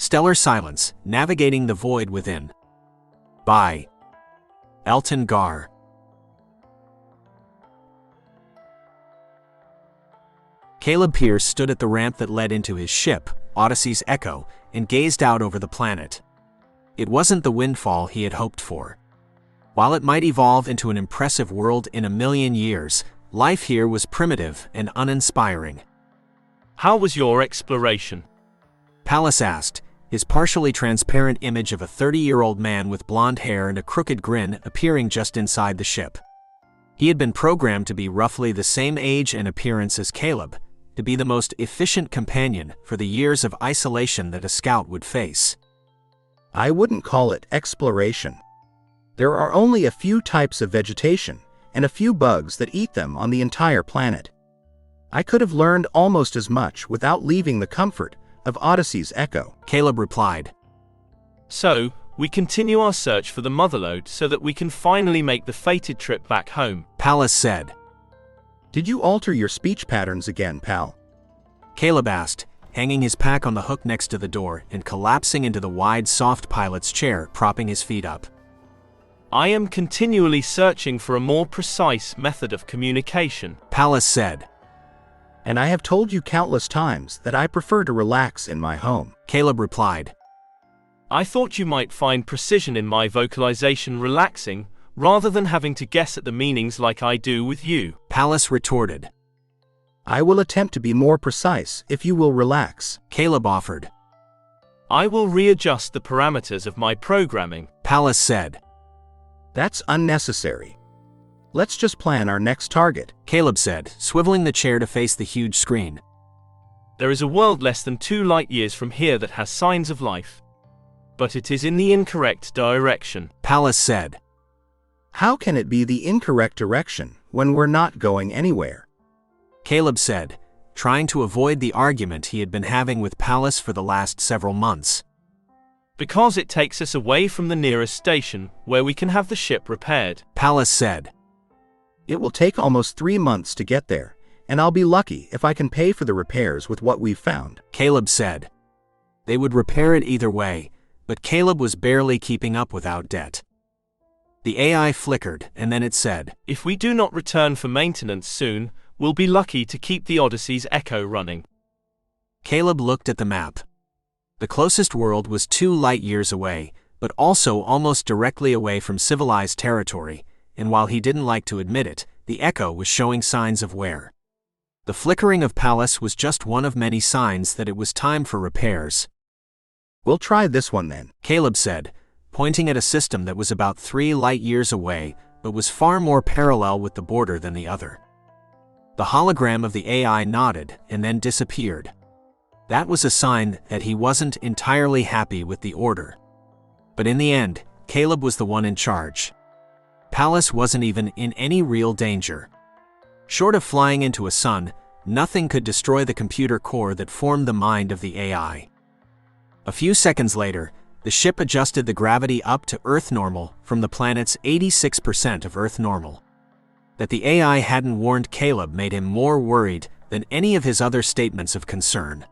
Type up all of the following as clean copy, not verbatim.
Stellar Silence, Navigating the Void Within. By Elton Gar. Caleb Pierce stood at the ramp that led into his ship, Odyssey's Echo, and gazed out over the planet. It wasn't the windfall he had hoped for. While it might evolve into an impressive world in 1,000,000 years, life here was primitive and uninspiring. How was your exploration? Pallas asked, his partially transparent image of a 30-year-old man with blonde hair and a crooked grin appearing just inside the ship. He had been programmed to be roughly the same age and appearance as Caleb, to be the most efficient companion for the years of isolation that a scout would face. I wouldn't call it exploration. There are only a few types of vegetation and a few bugs that eat them on the entire planet. I could have learned almost as much without leaving the comfort of Odyssey's Echo, Caleb replied. So, we continue our search for the motherlode so that we can finally make the fated trip back home, Pallas said. Did you alter your speech patterns again, pal? Caleb asked, hanging his pack on the hook next to the door and collapsing into the wide, soft pilot's chair, propping his feet up. I am continually searching for a more precise method of communication, Pallas said. And I have told you countless times that I prefer to relax in my home, Caleb replied. I thought you might find precision in my vocalization relaxing, rather than having to guess at the meanings like I do with you, Pallas retorted. I will attempt to be more precise if you will relax, Caleb offered. I will readjust the parameters of my programming, Pallas said. That's unnecessary. Let's just plan our next target, Caleb said, swiveling the chair to face the huge screen. There is a world less than 2 light-years from here that has signs of life. But it is in the incorrect direction, Pallas said. How can it be the incorrect direction when we're not going anywhere? Caleb said, trying to avoid the argument he had been having with Pallas for the last several months. Because it takes us away from the nearest station, where we can have the ship repaired, Pallas said. It will take almost 3 months to get there, and I'll be lucky if I can pay for the repairs with what we've found, Caleb said. They would repair it either way, but Caleb was barely keeping up without debt. The AI flickered, and then it said, If we do not return for maintenance soon, we'll be lucky to keep the Odyssey's Echo running. Caleb looked at the map. The closest world was 2 light-years away, but also almost directly away from civilized territory, and while he didn't like to admit it, the Echo was showing signs of wear. The flickering of Pallas was just one of many signs that it was time for repairs. We'll try this one then, Caleb said, pointing at a system that was about 3 light-years away, but was far more parallel with the border than the other. The hologram of the AI nodded and then disappeared. That was a sign that he wasn't entirely happy with the order. But in the end, Caleb was the one in charge. Pallas wasn't even in any real danger. Short of flying into a sun, nothing could destroy the computer core that formed the mind of the AI. A few seconds later, the ship adjusted the gravity up to Earth normal from the planet's 86% of Earth normal. That the AI hadn't warned Caleb made him more worried than any of his other statements of concern.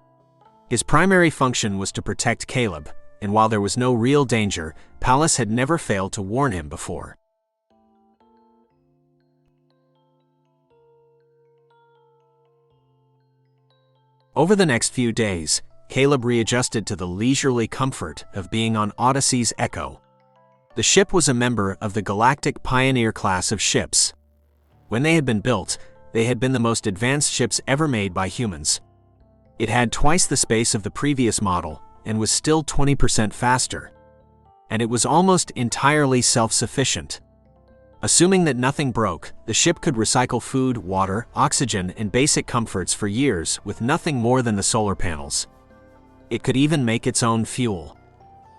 His primary function was to protect Caleb, and while there was no real danger, Pallas had never failed to warn him before. Over the next few days, Caleb readjusted to the leisurely comfort of being on Odyssey's Echo. The ship was a member of the Galactic Pioneer class of ships. When they had been built, they had been the most advanced ships ever made by humans. It had twice the space of the previous model and was still 20% faster. And it was almost entirely self-sufficient. Assuming that nothing broke, the ship could recycle food, water, oxygen, and basic comforts for years with nothing more than the solar panels. It could even make its own fuel.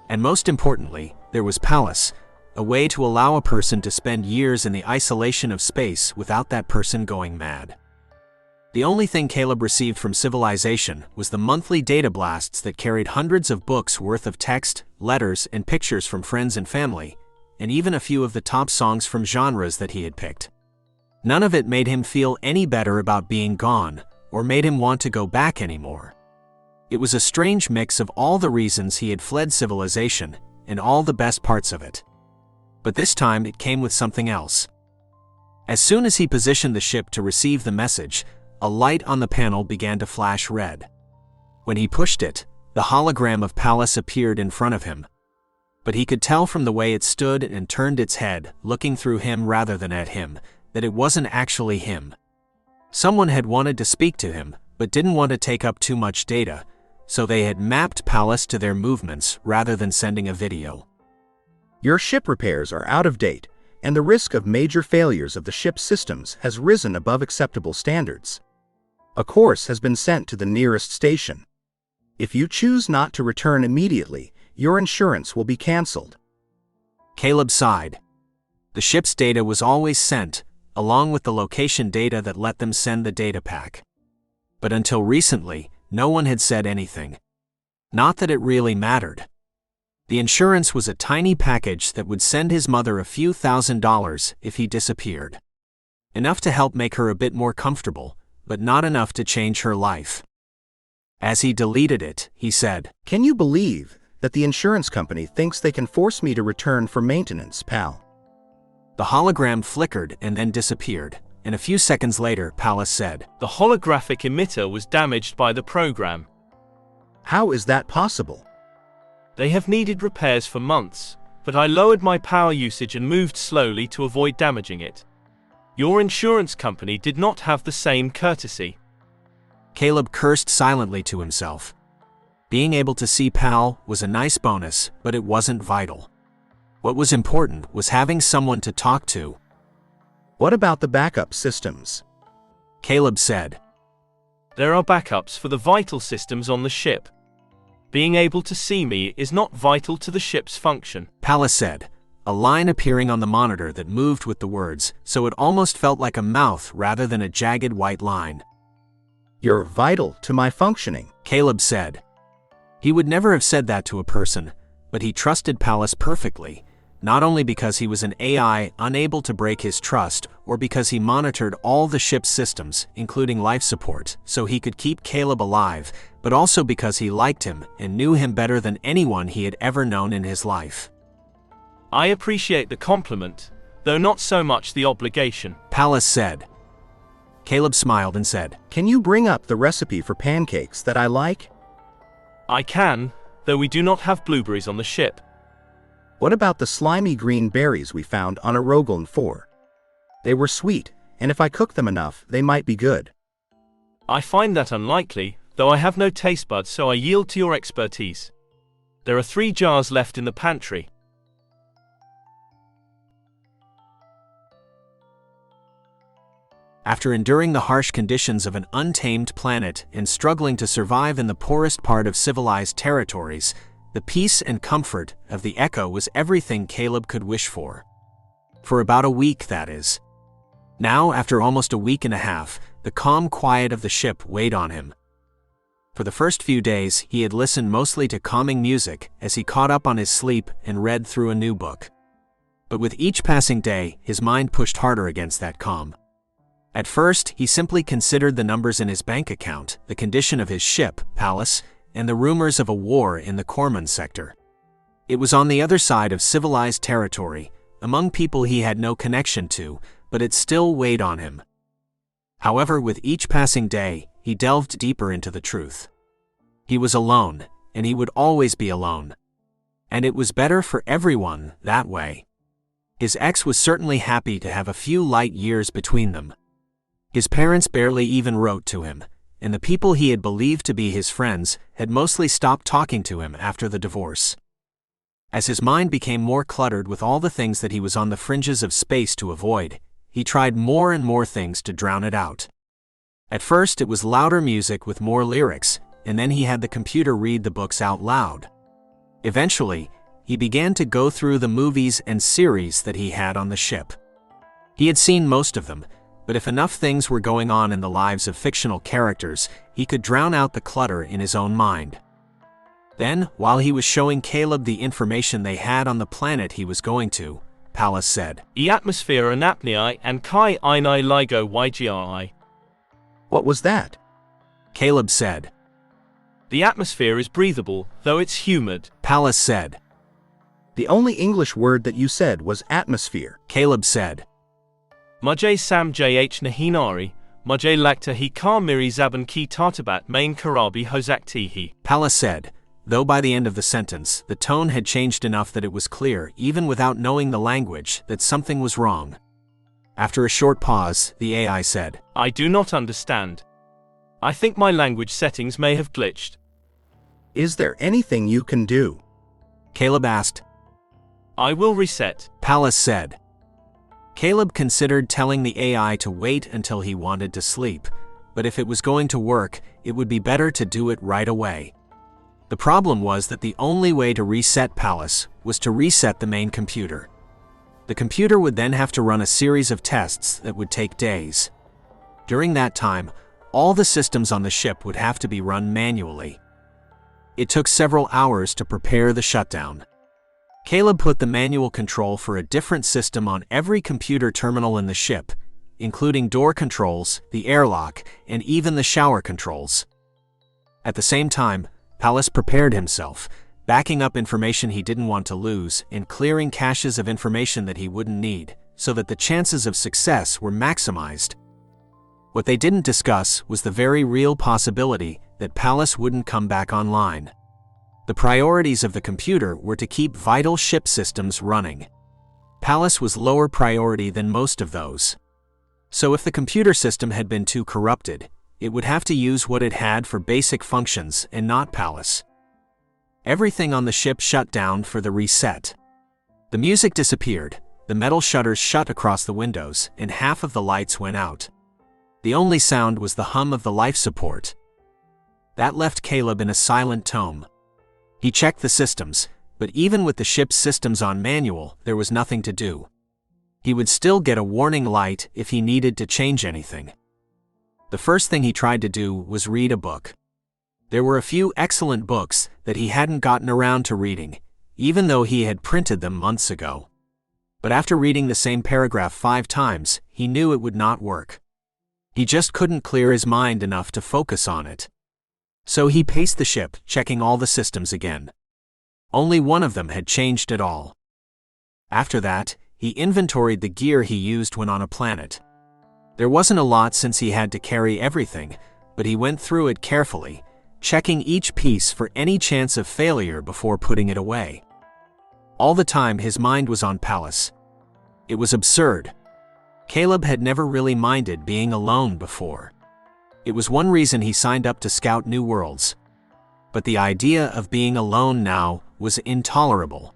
And most importantly, there was Pallas, a way to allow a person to spend years in the isolation of space without that person going mad. The only thing Caleb received from civilization was the monthly data blasts that carried hundreds of books worth of text, letters, and pictures from friends and family, and even a few of the top songs from genres that he had picked. None of it made him feel any better about being gone, or made him want to go back anymore. It was a strange mix of all the reasons he had fled civilization, and all the best parts of it. But this time it came with something else. As soon as he positioned the ship to receive the message, a light on the panel began to flash red. When he pushed it, the hologram of Pallas appeared in front of him. But he could tell from the way it stood and turned its head, looking through him rather than at him, that it wasn't actually him. Someone had wanted to speak to him, but didn't want to take up too much data, so they had mapped Pallas to their movements rather than sending a video. Your ship repairs are out of date, and the risk of major failures of the ship's systems has risen above acceptable standards. A course has been sent to the nearest station. If you choose not to return immediately, your insurance will be cancelled. Caleb sighed. The ship's data was always sent, along with the location data that let them send the data pack. But until recently, no one had said anything. Not that it really mattered. The insurance was a tiny package that would send his mother a few $1,000s if he disappeared. Enough to help make her a bit more comfortable, but not enough to change her life. As he deleted it, he said, "Can you believe that the insurance company thinks they can force me to return for maintenance, pal?" The hologram flickered and then disappeared, and a few seconds later, Pallas said, The holographic emitter was damaged by the program. "How is that possible?" They have needed repairs for months, but I lowered my power usage and moved slowly to avoid damaging it. Your insurance company did not have the same courtesy. Caleb cursed silently to himself. Being able to see Pal was a nice bonus, but it wasn't vital. What was important was having someone to talk to. "What about the backup systems?" Caleb said. There are backups for the vital systems on the ship. Being able to see me is not vital to the ship's function. Pallas said, a line appearing on the monitor that moved with the words, so it almost felt like a mouth rather than a jagged white line. "You're vital to my functioning," Caleb said. He would never have said that to a person, but he trusted Pallas perfectly, not only because he was an AI unable to break his trust, or because he monitored all the ship's systems, including life support, so he could keep Caleb alive, but also because he liked him and knew him better than anyone he had ever known in his life. I appreciate the compliment, though not so much the obligation, Pallas said. Caleb smiled and said, "Can you bring up the recipe for pancakes that I like?" I can, though we do not have blueberries on the ship. "What about the slimy green berries we found on Aroglan 4? They were sweet, and if I cook them enough, they might be good." I find that unlikely, though I have no taste buds, so I yield to your expertise. There are 3 jars left in the pantry. After enduring the harsh conditions of an untamed planet and struggling to survive in the poorest part of civilized territories, the peace and comfort of the Echo was everything Caleb could wish for. For about a week, that is. Now, after almost a week and a half, the calm quiet of the ship weighed on him. For the first few days, he had listened mostly to calming music as he caught up on his sleep and read through a new book. But with each passing day, his mind pushed harder against that calm. At first, he simply considered the numbers in his bank account, the condition of his ship, Pallas, and the rumors of a war in the Corman sector. It was on the other side of civilized territory, among people he had no connection to, but it still weighed on him. However, with each passing day, he delved deeper into the truth. He was alone, and he would always be alone. And it was better for everyone that way. His ex was certainly happy to have a few light years between them. His parents barely even wrote to him, and the people he had believed to be his friends had mostly stopped talking to him after the divorce. As his mind became more cluttered with all the things that he was on the fringes of space to avoid, he tried more and more things to drown it out. At first it was louder music with more lyrics, and then he had the computer read the books out loud. Eventually, he began to go through the movies and series that he had on the ship. He had seen most of them, but if enough things were going on in the lives of fictional characters, he could drown out the clutter in his own mind. Then, while he was showing Caleb the information they had on the planet he was going to, Pallas said, E atmosphere anapnei and kai inai ligo ygri. "What was that?" Caleb said. The atmosphere is breathable, though it's humid. Pallas said. The only English word that you said was atmosphere. Caleb said. Mujhe sam jh nahinari, mujhe lagta hi kar miri zaban ki tartabat main karabi hozakti hi. Pallas said, though by the end of the sentence, the tone had changed enough that it was clear, even without knowing the language, that something was wrong. After a short pause, the AI said, I do not understand. I think my language settings may have glitched. Is there anything you can do? Caleb asked. I will reset. Pallas said. Caleb considered telling the AI to wait until he wanted to sleep, but if it was going to work, it would be better to do it right away. The problem was that the only way to reset Pallas was to reset the main computer. The computer would then have to run a series of tests that would take days. During that time, all the systems on the ship would have to be run manually. It took several hours to prepare the shutdown. Caleb put the manual control for a different system on every computer terminal in the ship, including door controls, the airlock, and even the shower controls. At the same time, Pallas prepared himself, backing up information he didn't want to lose and clearing caches of information that he wouldn't need, so that the chances of success were maximized. What they didn't discuss was the very real possibility that Pallas wouldn't come back online. The priorities of the computer were to keep vital ship systems running. Pallas was lower priority than most of those. So if the computer system had been too corrupted, it would have to use what it had for basic functions and not Pallas. Everything on the ship shut down for the reset. The music disappeared, the metal shutters shut across the windows, and half of the lights went out. The only sound was the hum of the life support. That left Caleb in a silent tome. He checked the systems, but even with the ship's systems on manual, there was nothing to do. He would still get a warning light if he needed to change anything. The first thing he tried to do was read a book. There were a few excellent books that he hadn't gotten around to reading, even though he had printed them months ago. But after reading the same paragraph 5 times, he knew it would not work. He just couldn't clear his mind enough to focus on it. So he paced the ship, checking all the systems again. Only one of them had changed at all. After that, he inventoried the gear he used when on a planet. There wasn't a lot since he had to carry everything, but he went through it carefully, checking each piece for any chance of failure before putting it away. All the time his mind was on Pallas. It was absurd. Caleb had never really minded being alone before. It was one reason he signed up to scout new worlds. But the idea of being alone now was intolerable.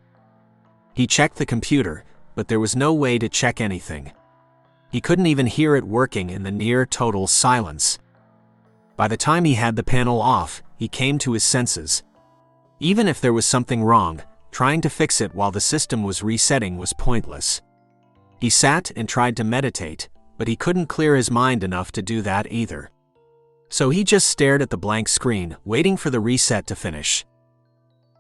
He checked the computer, but there was no way to check anything. He couldn't even hear it working in the near total silence. By the time he had the panel off, he came to his senses. Even if there was something wrong, trying to fix it while the system was resetting was pointless. He sat and tried to meditate, but he couldn't clear his mind enough to do that either. So he just stared at the blank screen, waiting for the reset to finish.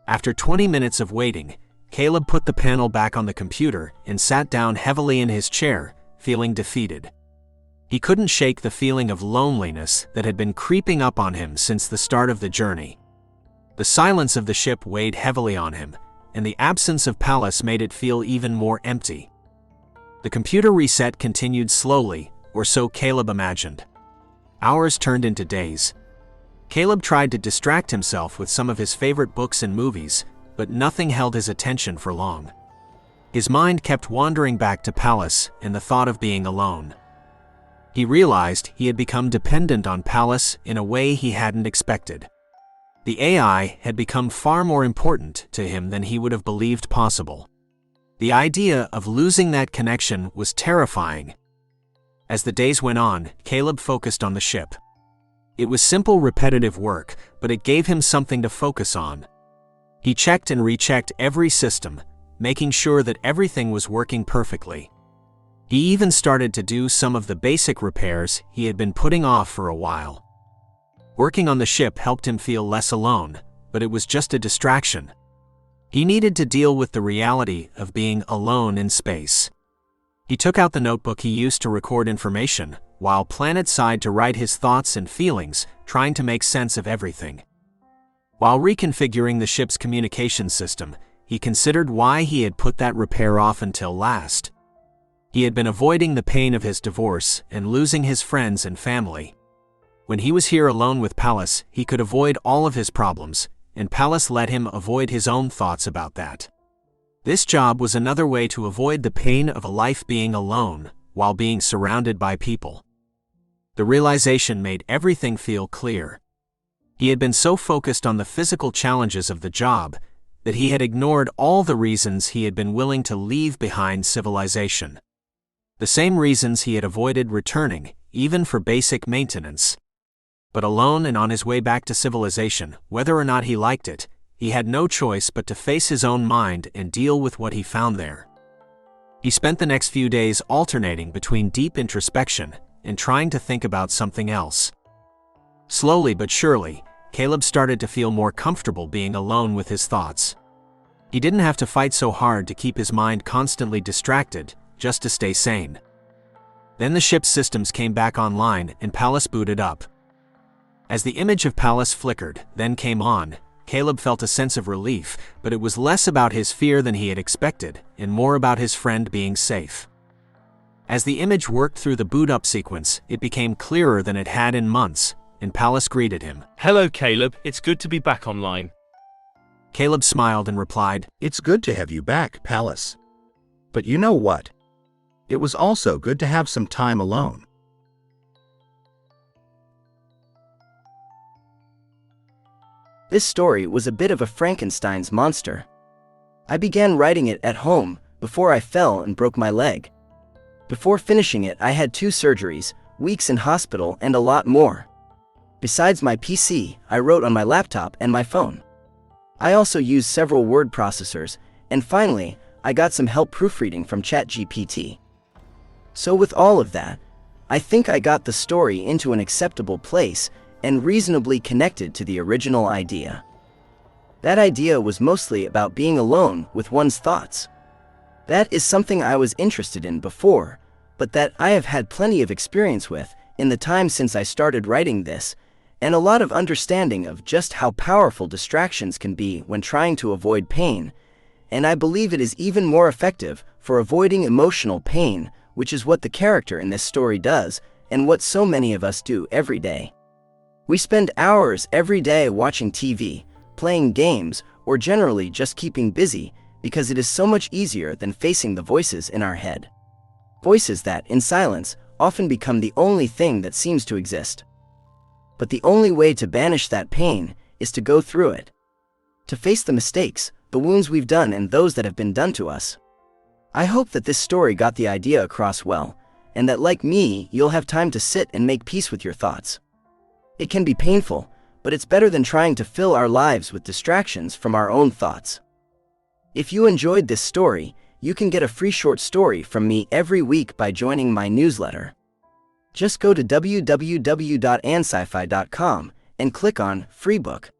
After 20 minutes of waiting, Caleb put the panel back on the computer and sat down heavily in his chair, feeling defeated. He couldn't shake the feeling of loneliness that had been creeping up on him since the start of the journey. The silence of the ship weighed heavily on him, and the absence of Pallas made it feel even more empty. The computer reset continued slowly, or so Caleb imagined. Hours turned into days. Caleb tried to distract himself with some of his favorite books and movies, but nothing held his attention for long. His mind kept wandering back to Pallas and the thought of being alone. He realized he had become dependent on Pallas in a way he hadn't expected. The AI had become far more important to him than he would have believed possible. The idea of losing that connection was terrifying. As the days went on, Caleb focused on the ship. It was simple, repetitive work, but it gave him something to focus on. He checked and rechecked every system, making sure that everything was working perfectly. He even started to do some of the basic repairs he had been putting off for a while. Working on the ship helped him feel less alone, but it was just a distraction. He needed to deal with the reality of being alone in space. He took out the notebook he used to record information, while planet-side to write his thoughts and feelings, trying to make sense of everything. While reconfiguring the ship's communication system, he considered why he had put that repair off until last. He had been avoiding the pain of his divorce and losing his friends and family. When he was here alone with Pallas, he could avoid all of his problems, and Pallas let him avoid his own thoughts about that. This job was another way to avoid the pain of a life being alone while being surrounded by people. The realization made everything feel clear. He had been so focused on the physical challenges of the job that he had ignored all the reasons he had been willing to leave behind civilization. The same reasons he had avoided returning, even for basic maintenance. But alone and on his way back to civilization, whether or not he liked it, he had no choice but to face his own mind and deal with what he found there. He spent the next few days alternating between deep introspection and trying to think about something else. Slowly but surely, Caleb started to feel more comfortable being alone with his thoughts. He didn't have to fight so hard to keep his mind constantly distracted, just to stay sane. Then the ship's systems came back online and Pallas booted up. As the image of Pallas flickered, then came on, Caleb felt a sense of relief, but it was less about his fear than he had expected, and more about his friend being safe. As the image worked through the boot-up sequence, it became clearer than it had in months, and Pallas greeted him. Hello, Caleb. It's good to be back online. Caleb smiled and replied, It's good to have you back, Pallas. But you know what? It was also good to have some time alone. This story was a bit of a Frankenstein's monster. I began writing it at home before I fell and broke my leg. Before finishing it, I had 2 surgeries, weeks in hospital, and a lot more. Besides my PC, I wrote on my laptop and my phone. I also used several word processors, and finally, I got some help proofreading from ChatGPT. So with all of that, I think I got the story into an acceptable place and reasonably connected to the original idea. That idea was mostly about being alone with one's thoughts. That is something I was interested in before, but that I have had plenty of experience with in the time since I started writing this, and a lot of understanding of just how powerful distractions can be when trying to avoid pain, and I believe it is even more effective for avoiding emotional pain, which is what the character in this story does, and what so many of us do every day. We spend hours every day watching TV, playing games, or generally just keeping busy because it is so much easier than facing the voices in our head. Voices that, in silence, often become the only thing that seems to exist. But the only way to banish that pain is to go through it. To face the mistakes, the wounds we've done, and those that have been done to us. I hope that this story got the idea across well, and that, like me, you'll have time to sit and make peace with your thoughts. It can be painful, but it's better than trying to fill our lives with distractions from our own thoughts. If you enjoyed this story, you can get a free short story from me every week by joining my newsletter. Just go to www.ansci-fi.com and click on Free Book.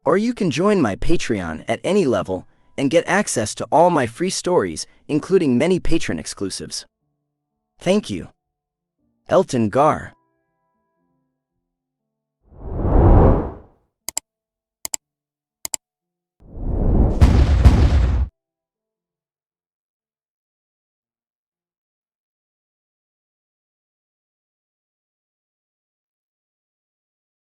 Or you can join my Patreon at any level and get access to all my free stories, including many patron exclusives. Thank you. Elton Gar.